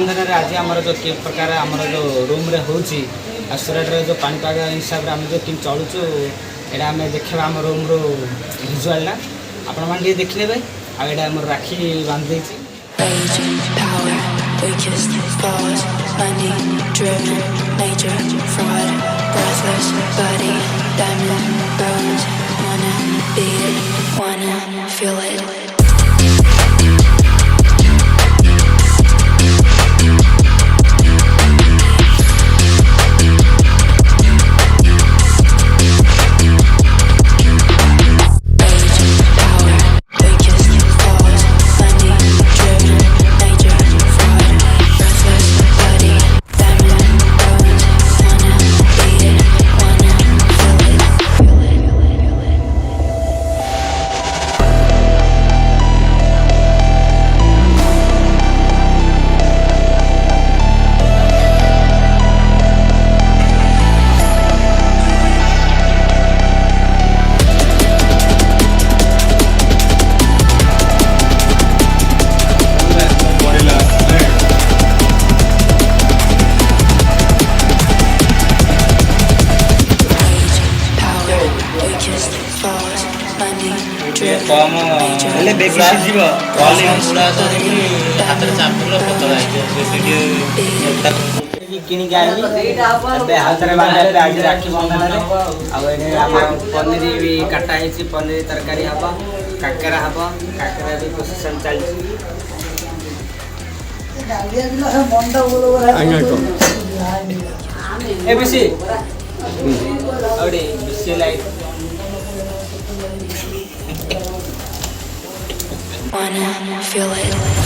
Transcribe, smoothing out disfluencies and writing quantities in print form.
रक्षाबंधन रे आज आमर जो के प्रकार आमर जो रूम रे होची आ सुरत रे जो पानीपाग हिसाब रे हम जो टीम चलुचु एटा हमें देखा आम रूम रो विजुअल ना आपण मान ये देखले भाई आ एटा हमर राखी बांध देची power, weakest, falls, money, driven, nature, fraud, breathless, body, diamond, bones, wanna beat it, wanna feel it. कम हेले बेबी सिजिब कॉलिंग पूरा तो हाथ रे चापलो पतला है किनी गाली बे हाथ रे बांधा पे आज राखी बंधन रे आ एने हमर पनीर भी काटा है छि पनीर तरकारी हबा काकरा हबा काकरा भी प्रोसेसन चल छि डालिया दिला मंडा बोलो आंगा को ए बिसी औडी बिसी लाइट Wanna feel it.